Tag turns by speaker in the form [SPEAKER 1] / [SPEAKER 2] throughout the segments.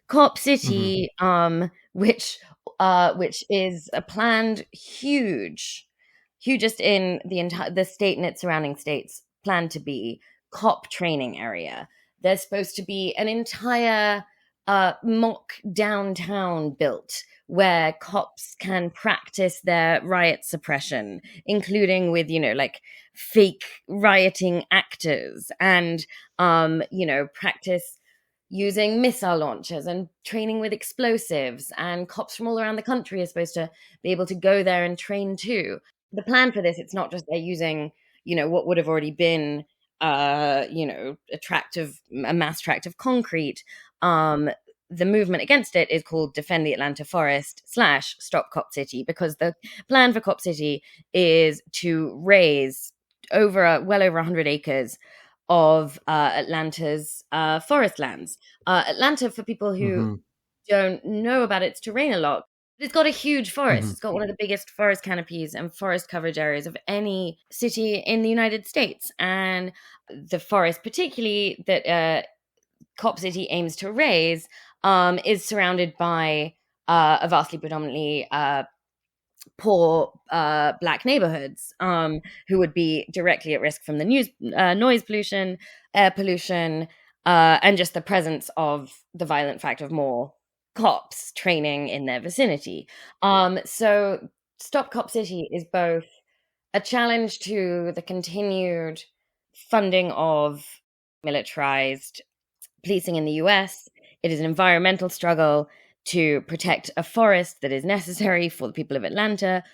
[SPEAKER 1] Cop
[SPEAKER 2] Mm-hmm.
[SPEAKER 1] City, which is a planned hugest in the state and its surrounding states, planned to be cop training area. There's supposed to be an entire mock downtown built where cops can practice their riot suppression, including with, like fake rioting actors and, practice using missile launchers and training with explosives. And cops from all around the country are supposed to be able to go there and train too. The plan for this, it's not just they're using, what would have already been, a mass tract of concrete. The movement against it is called Defend the Atlanta Forest / Stop Cop City, because the plan for Cop City is to raise well over 100 acres of Atlanta's forest lands. Atlanta, for people who
[SPEAKER 2] Mm-hmm.
[SPEAKER 1] don't know about its terrain a lot, it's got a huge forest.
[SPEAKER 2] Mm-hmm.
[SPEAKER 1] It's got one of the biggest forest canopies and forest coverage areas of any city in the United States. And the forest, particularly that Cop City aims to raise, is surrounded by a vastly predominantly poor black neighborhoods, who would be directly at risk from the noise pollution, air pollution, and just the presence of the violent fact of more cops training in their vicinity. So Stop Cop City is both a challenge to the continued funding of militarized policing in the US. It is an environmental struggle to protect a forest that is necessary for the people of Atlanta.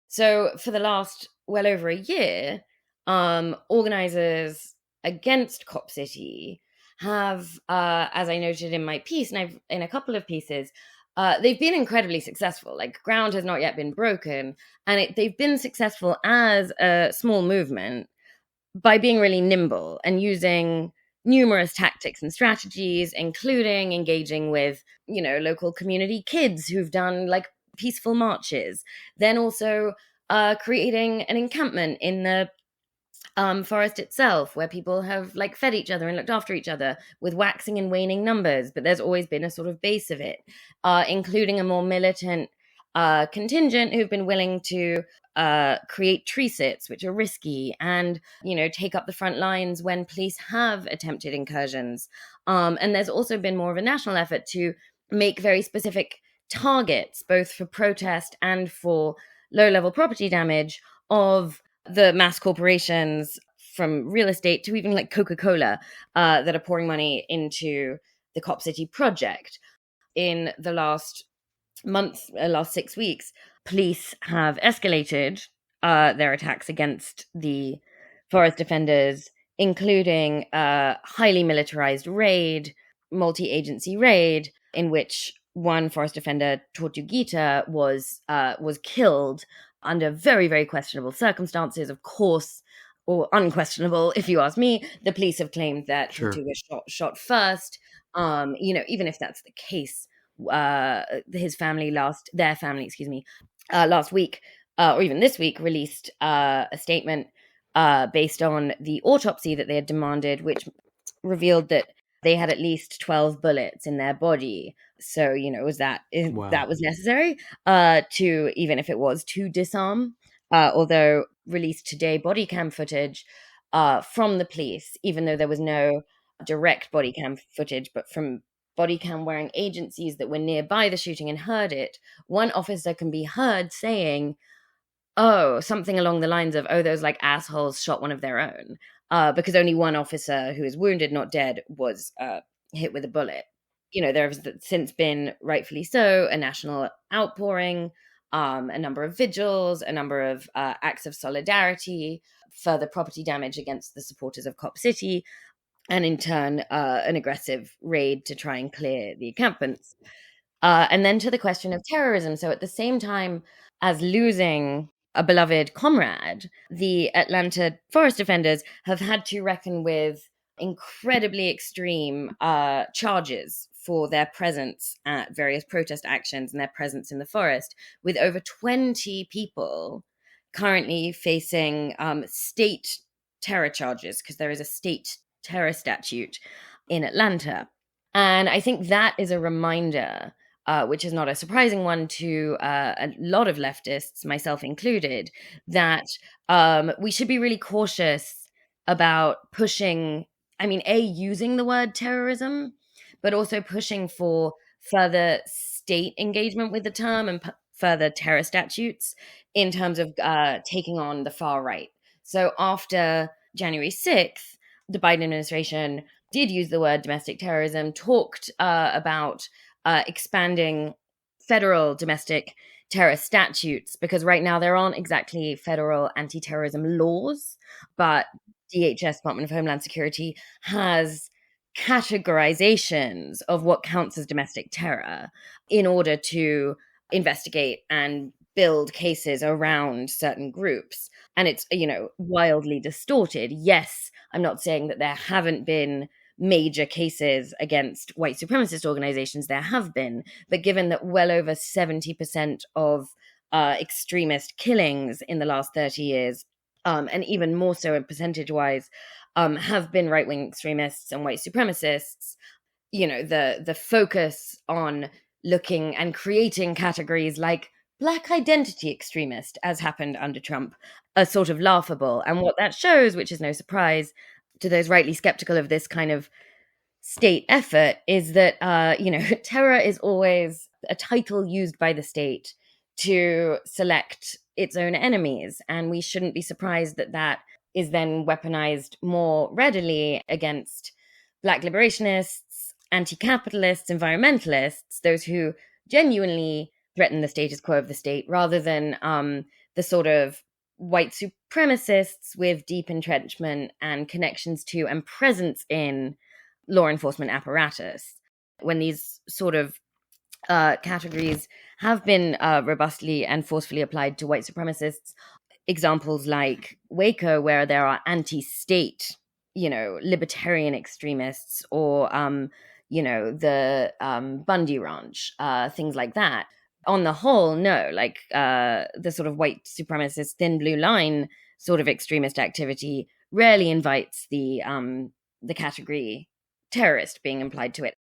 [SPEAKER 1] So, for the last well over a year, organizers against Cop City have, as I noted in my piece, and I've in a couple of pieces, they've been incredibly successful. Like, ground has not yet been broken, and they've been successful as a small movement by being really nimble and using numerous tactics and strategies, including engaging with, local community kids who've done like peaceful marches, then also creating an encampment in the forest itself where people have like fed each other and looked after each other with waxing and waning numbers, but there's always been a sort of base of it, including a more militant contingent who've been willing to create tree sits, which are risky, and take up the front lines when police have attempted incursions. And there's also been more of a national effort to make very specific targets, both for protest and for low-level property damage, of the mass corporations, from real estate to even like Coca-Cola, that are pouring money into the Cop City project. In the last 6 weeks, police have escalated their attacks against the forest defenders, including a highly militarized multi-agency raid, in which one forest defender, Tortuguita, was killed under very, very questionable circumstances, of course, or unquestionable, if you ask me. The police have claimed that
[SPEAKER 2] Sure.
[SPEAKER 1] Tortuga was shot first. Even if that's the case, their family, excuse me, last week, or even this week, released a statement based on the autopsy that they had demanded, which revealed that they had at least 12 bullets in their body. So, that
[SPEAKER 2] Wow.
[SPEAKER 1] was necessary, to, even if it was to disarm. Although released today body cam footage from the police, even though there was no direct body cam footage, but from body cam wearing agencies that were nearby the shooting and heard it, one officer can be heard saying, oh, something along the lines of, oh, those like assholes shot one of their own, because only one officer, who is wounded, not dead, was hit with a bullet. There has since been, rightfully so, a national outpouring, a number of vigils, a number of acts of solidarity, further property damage against the supporters of Cop City, and in turn, an aggressive raid to try and clear the encampments. And then to the question of terrorism. So at the same time as losing a beloved comrade, the Atlanta forest defenders have had to reckon with incredibly extreme charges for their presence at various protest actions and their presence in the forest, with over 20 people currently facing state terror charges, because there is a state terror statute in Atlanta. And I think that is a reminder, which is not a surprising one to a lot of leftists, myself included, that we should be really cautious about pushing, I mean, A, using the word terrorism, but also pushing for further state engagement with the term and further terror statutes in terms of taking on the far right. So after January 6th, the Biden administration did use the word domestic terrorism, talked about expanding federal domestic terror statutes, because right now there aren't exactly federal anti-terrorism laws, but DHS, Department of Homeland Security, has categorizations of what counts as domestic terror in order to investigate and build cases around certain groups. And it's, wildly distorted. Yes, I'm not saying that there haven't been major cases against white supremacist organizations. There have been. But given that well over 70% of extremist killings in the last 30 years, and even more so in percentage-wise, have been right-wing extremists and white supremacists, the focus on looking and creating categories like Black identity extremist, as happened under Trump, are sort of laughable. And what that shows, which is no surprise to those rightly skeptical of this kind of state effort, is that, terror is always a title used by the state to select its own enemies. And we shouldn't be surprised that that is then weaponized more readily against Black liberationists, anti-capitalists, environmentalists, those who genuinely threaten the status quo of the state, rather than the sort of white supremacists with deep entrenchment and connections to and presence in law enforcement apparatus. When these sort of categories have been robustly and forcefully applied to white supremacists, examples like Waco, where there are anti-state, libertarian extremists, or, the Bundy Ranch, things like that. On the whole, no, like the sort of white supremacist thin blue line sort of extremist activity rarely invites the category terrorist being applied to it.